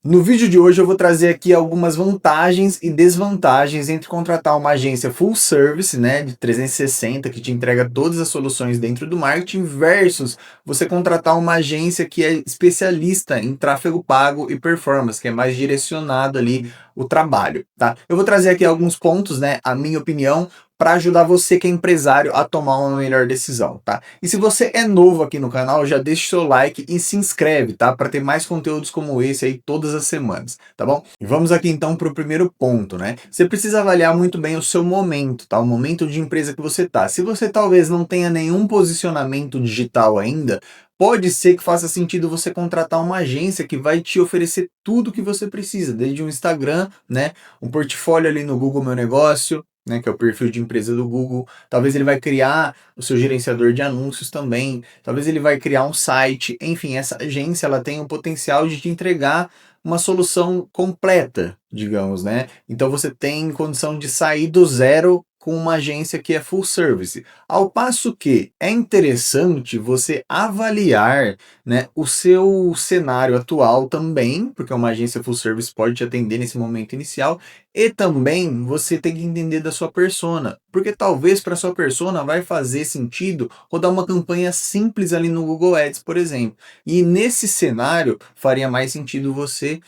No vídeo de hoje eu vou trazer aqui algumas vantagens e desvantagens entre contratar uma agência full service, né, de 360, que te entrega todas as soluções dentro do marketing, versus você contratar uma agência que é especialista em tráfego pago e performance, que é mais direcionado ali o trabalho, tá? Eu vou trazer aqui alguns pontos, né, a minha opinião, para ajudar você que é empresário a tomar uma melhor decisão, tá? E se você é novo aqui no canal, já deixa o seu like e se inscreve, tá? Para ter mais conteúdos como esse aí todas as semanas, tá bom? E vamos aqui então para o primeiro ponto, né? Você precisa avaliar muito bem o seu momento, tá? O momento de empresa que você tá. Se você talvez não tenha nenhum posicionamento digital ainda, pode ser que faça sentido você contratar uma agência que vai te oferecer tudo que você precisa, desde um Instagram, né? Um portfólio ali no Google Meu Negócio, né, que é o perfil de empresa do Google. Talvez ele vai criar o seu gerenciador de anúncios também. Talvez ele vai criar um site. Enfim, essa agência ela tem o potencial de te entregar uma solução completa, digamos, né? Então você tem condição de sair do zero com uma agência que é full service. Ao passo que é interessante você avaliar, né, o seu cenário atual também, porque uma agência full service pode te atender nesse momento inicial, e também você tem que entender da sua persona, porque talvez para sua persona vai fazer sentido rodar uma campanha simples ali no Google Ads, por exemplo. E nesse cenário faria mais sentido você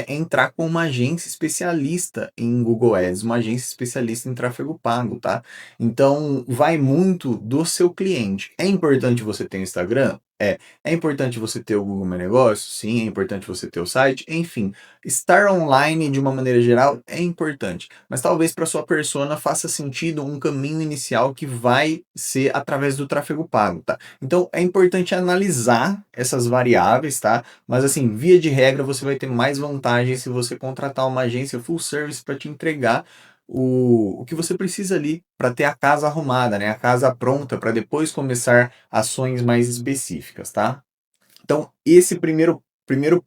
entrar com uma agência especialista em Google Ads, uma agência especialista em tráfego pago, tá? Então vai muito do seu cliente. É importante você ter um Instagram? É. É importante você ter o Google Meu Negócio? Sim. É importante você ter o site? Enfim, estar online de uma maneira geral é importante, mas talvez para sua persona faça sentido um caminho inicial que vai ser através do tráfego pago, tá? Então é importante analisar essas variáveis, tá? Mas assim, via de regra, você vai ter mais vantagem se você contratar uma agência full service para te entregar o que você precisa ali para ter a casa arrumada, né? A casa pronta para depois começar ações mais específicas, tá? Então, esse primeiro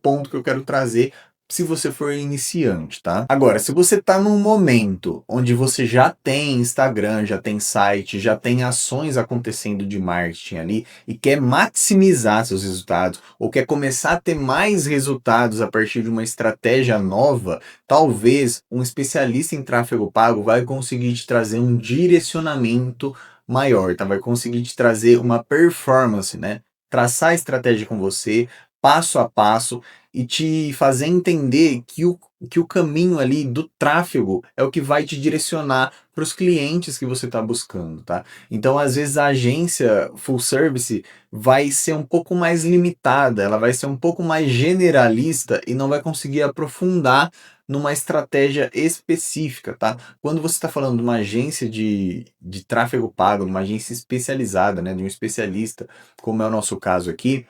ponto que eu quero trazer, se você for iniciante, tá? Agora, se você está num momento onde você já tem Instagram, já tem site, já tem ações acontecendo de marketing ali e quer maximizar seus resultados ou quer começar a ter mais resultados a partir de uma estratégia nova, talvez um especialista em tráfego pago vai conseguir te trazer um direcionamento maior, tá? Vai conseguir te trazer uma performance, né? Traçar a estratégia com você, passo a passo, e te fazer entender que o caminho ali do tráfego é o que vai te direcionar para os clientes que você está buscando, tá? Então, às vezes, a agência full service vai ser um pouco mais limitada, ela vai ser um pouco mais generalista e não vai conseguir aprofundar numa estratégia específica, tá? Quando você está falando de uma agência de tráfego pago, uma agência especializada, né, de um especialista, como é o nosso caso aqui,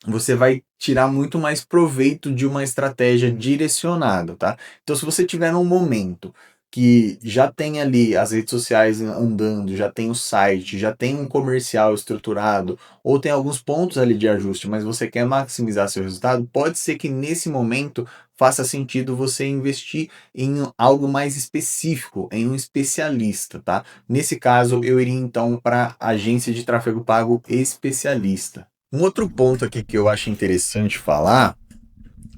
você vai tirar muito mais proveito de uma estratégia direcionada, tá? Então, se você tiver num momento que já tem ali as redes sociais andando, já tem o site, já tem um comercial estruturado, ou tem alguns pontos ali de ajuste, mas você quer maximizar seu resultado, pode ser que nesse momento faça sentido você investir em algo mais específico, em um especialista, tá? Nesse caso, eu iria então para agência de tráfego pago especialista. Um outro ponto aqui que eu acho interessante falar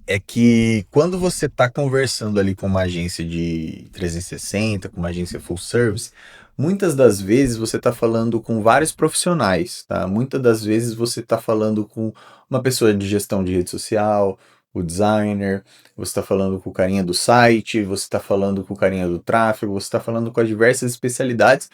é que quando você está conversando ali com uma agência de 360, com uma agência full service, muitas das vezes você está falando com vários profissionais, tá? Muitas das vezes você está falando com uma pessoa de gestão de rede social, o designer, você está falando com o carinha do site, você está falando com o carinha do tráfego, você está falando com as diversas especialidades,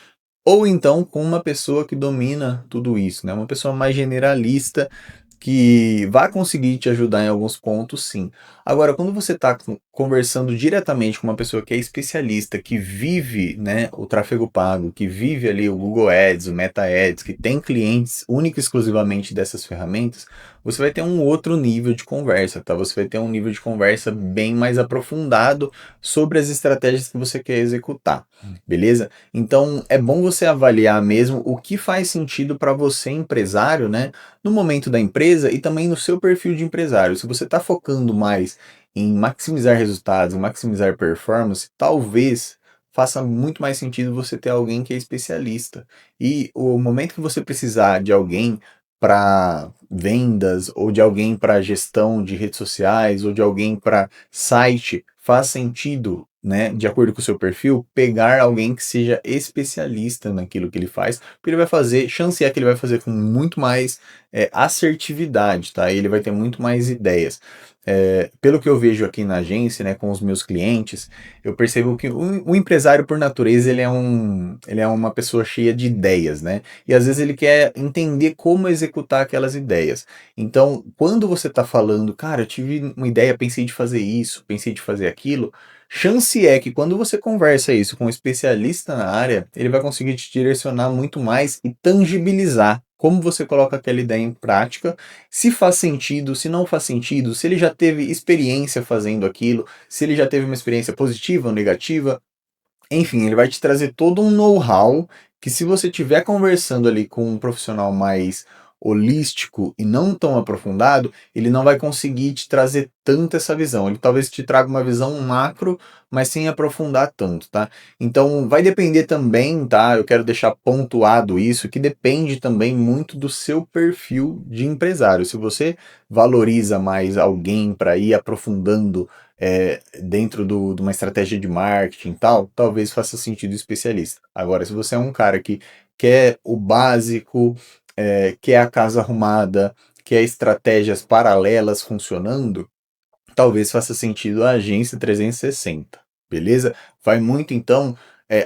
ou então com uma pessoa que domina tudo isso, né? Uma pessoa mais generalista que vai conseguir te ajudar em alguns pontos, sim. Agora, quando você está conversando diretamente com uma pessoa que é especialista, que vive, né, o tráfego pago, que vive ali o Google Ads, o Meta Ads, que tem clientes única e exclusivamente dessas ferramentas, você vai ter um outro nível de conversa, tá? Você vai ter um nível de conversa bem mais aprofundado sobre as estratégias que você quer executar, beleza? Então, é bom você avaliar mesmo o que faz sentido para você, empresário, né? No momento da empresa e também no seu perfil de empresário. Se você está focando mais em maximizar resultados, em maximizar performance, talvez faça muito mais sentido você ter alguém que é especialista. E o momento que você precisar de alguém para vendas, ou de alguém para gestão de redes sociais, ou de alguém para site, faz sentido, né, de acordo com o seu perfil, pegar alguém que seja especialista naquilo que ele faz, porque ele vai fazer, chance é que ele vai fazer com muito mais assertividade, tá? Ele vai ter muito mais ideias. Pelo que eu vejo aqui na agência, né, com os meus clientes, eu percebo que o empresário, por natureza, ele é uma pessoa cheia de ideias, né? E às vezes ele quer entender como executar aquelas ideias. Então, quando você está falando, cara, eu tive uma ideia, pensei de fazer isso, pensei de fazer aquilo, chance é que quando você conversa isso com um especialista na área, ele vai conseguir te direcionar muito mais e tangibilizar como você coloca aquela ideia em prática, se faz sentido, se não faz sentido, se ele já teve experiência fazendo aquilo, se ele já teve uma experiência positiva ou negativa. Enfim, ele vai te trazer todo um know-how que, se você estiver conversando ali com um profissional mais holístico e não tão aprofundado, ele não vai conseguir te trazer tanto essa visão. Ele talvez te traga uma visão macro, mas sem aprofundar tanto, tá? Então, vai depender também, tá? Eu quero deixar pontuado isso, que depende também muito do seu perfil de empresário. Se você valoriza mais alguém para ir aprofundando dentro de uma estratégia de marketing e tal, talvez faça sentido especialista. Agora, se você é um cara que quer o básico, quer a casa arrumada, quer estratégias paralelas funcionando, talvez faça sentido a agência 360, beleza? Vai muito então,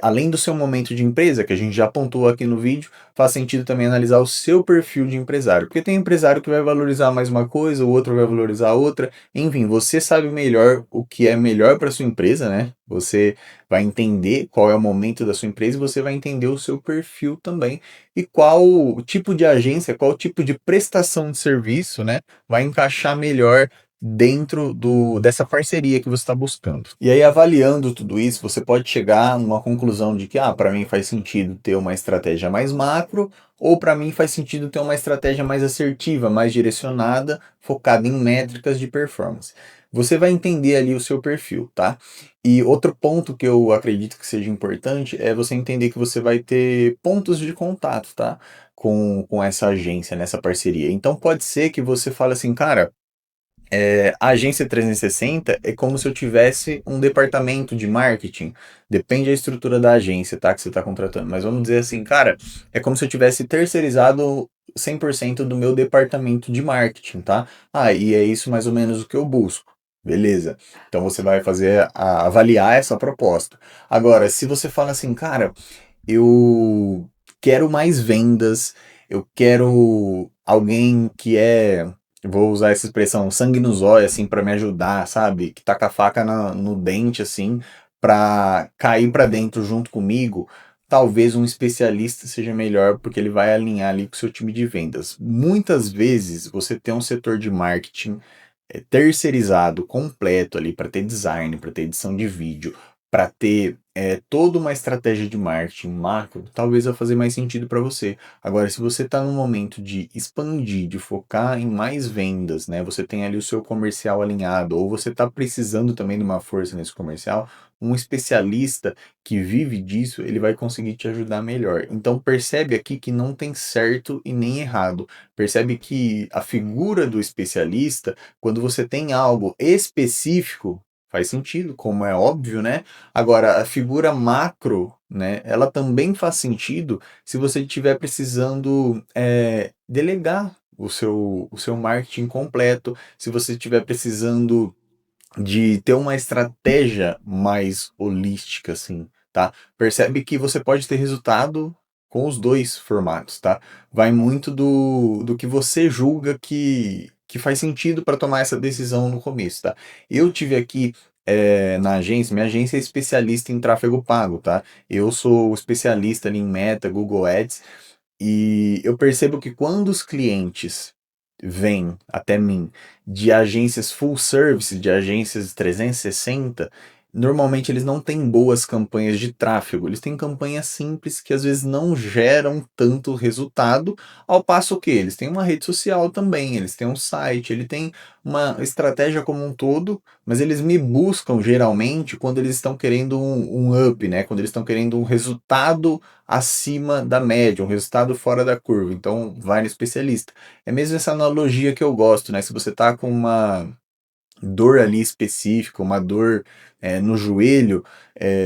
além do seu momento de empresa, que a gente já pontuou aqui no vídeo, faz sentido também analisar o seu perfil de empresário, porque tem empresário que vai valorizar mais uma coisa, o outro vai valorizar outra, enfim, você sabe melhor o que é melhor para sua empresa, né? Você vai entender qual é o momento da sua empresa e você vai entender o seu perfil também e qual tipo de agência, qual tipo de prestação de serviço, né, vai encaixar melhor dentro dessa parceria que você está buscando. E aí, avaliando tudo isso, você pode chegar a uma conclusão de que, para mim faz sentido ter uma estratégia mais macro, ou para mim faz sentido ter uma estratégia mais assertiva, mais direcionada, focada em métricas de performance. Você vai entender ali o seu perfil, tá? E outro ponto que eu acredito que seja importante é você entender que você vai ter pontos de contato, tá? Com essa agência, nessa parceria. Então pode ser que você fale assim, cara, a agência 360 é como se eu tivesse um departamento de marketing. Depende da estrutura da agência, tá? Que você está contratando. Mas vamos dizer assim, cara, é como se eu tivesse terceirizado 100% do meu departamento de marketing, tá? E é isso mais ou menos o que eu busco. Beleza. Então você vai fazer avaliar essa proposta. Agora, se você fala assim, cara, eu quero mais vendas, eu quero alguém que vou usar essa expressão, sangue nos olhos, assim, para me ajudar, sabe? Que tá com a faca no dente, assim, pra cair pra dentro junto comigo. Talvez um especialista seja melhor, porque ele vai alinhar ali com o seu time de vendas. Muitas vezes você tem um setor de marketing terceirizado completo ali para ter design, para ter edição de vídeo, para ter toda uma estratégia de marketing macro, talvez vai fazer mais sentido para você. Agora, se você está no momento de expandir, de focar em mais vendas, né? Você tem ali o seu comercial alinhado, ou você está precisando também de uma força nesse comercial, um especialista que vive disso, ele vai conseguir te ajudar melhor. Então percebe aqui que não tem certo e nem errado. Percebe que a figura do especialista, quando você tem algo específico, faz sentido, como é óbvio, né? Agora, a figura macro, né, ela também faz sentido se você estiver precisando delegar o seu marketing completo, se você estiver precisando de ter uma estratégia mais holística, assim, tá? Percebe que você pode ter resultado com os dois formatos, tá? Vai muito do que você julga que faz sentido para tomar essa decisão no começo, tá? Eu tive aqui na agência, minha agência é especialista em tráfego pago, tá? Eu sou especialista ali em Meta, Google Ads, e eu percebo que quando os clientes vêm até mim de agências full service, de agências 360, normalmente eles não têm boas campanhas de tráfego, eles têm campanhas simples que às vezes não geram tanto resultado, ao passo que eles têm uma rede social também, eles têm um site, ele tem uma estratégia como um todo, mas eles me buscam geralmente quando eles estão querendo um up, né? Quando eles estão querendo um resultado acima da média, um resultado fora da curva. Então vai no especialista. É mesmo essa analogia que eu gosto, né? Se você tá com uma dor ali específica, uma dor no joelho,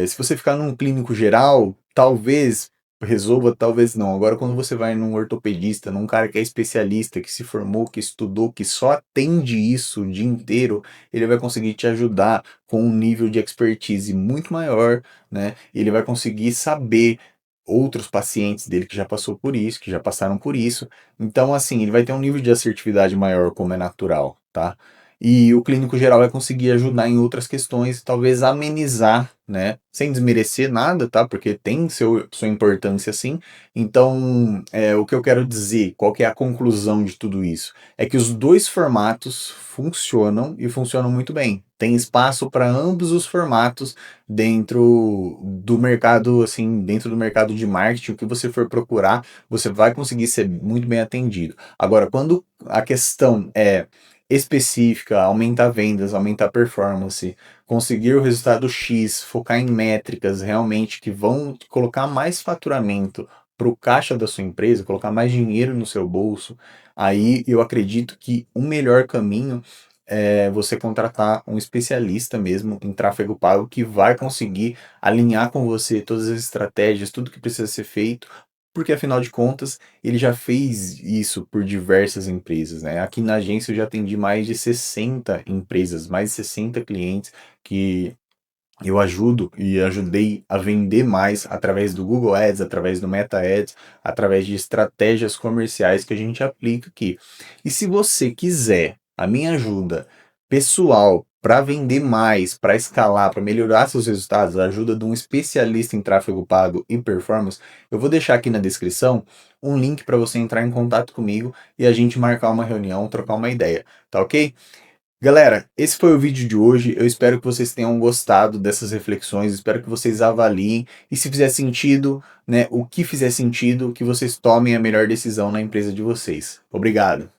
se você ficar num clínico geral, talvez resolva, talvez não. Agora, quando você vai num ortopedista, num cara que é especialista, que se formou, que estudou, que só atende isso o dia inteiro, ele vai conseguir te ajudar com um nível de expertise muito maior, né? Ele vai conseguir saber outros pacientes dele que já passou por isso, que já passaram por isso. Então, assim, ele vai ter um nível de assertividade maior, como é natural, tá? E o clínico geral vai conseguir ajudar em outras questões, talvez amenizar, né? Sem desmerecer nada, tá? Porque tem sua importância sim. Então, o que eu quero dizer, qual que é a conclusão de tudo isso? É que os dois formatos funcionam e funcionam muito bem. Tem espaço para ambos os formatos dentro do mercado, assim, dentro do mercado de marketing, o que você for procurar, você vai conseguir ser muito bem atendido. Agora, quando a questão é específica, aumentar vendas, aumentar performance, conseguir o resultado X, focar em métricas realmente que vão colocar mais faturamento para o caixa da sua empresa, colocar mais dinheiro no seu bolso, aí eu acredito que o melhor caminho é você contratar um especialista mesmo em tráfego pago que vai conseguir alinhar com você todas as estratégias, tudo que precisa ser feito, porque afinal de contas ele já fez isso por diversas empresas, né? Aqui na agência eu já atendi mais de 60 empresas, mais de 60 clientes que eu ajudo e ajudei a vender mais através do Google Ads, através do Meta Ads, através de estratégias comerciais que a gente aplica aqui. E se você quiser a minha ajuda pessoal para vender mais, para escalar, para melhorar seus resultados, a ajuda de um especialista em tráfego pago e performance, eu vou deixar aqui na descrição um link para você entrar em contato comigo e a gente marcar uma reunião, trocar uma ideia, tá ok? Galera, esse foi o vídeo de hoje. Eu espero que vocês tenham gostado dessas reflexões. Espero que vocês avaliem e, se fizer sentido, né, o que fizer sentido, que vocês tomem a melhor decisão na empresa de vocês. Obrigado.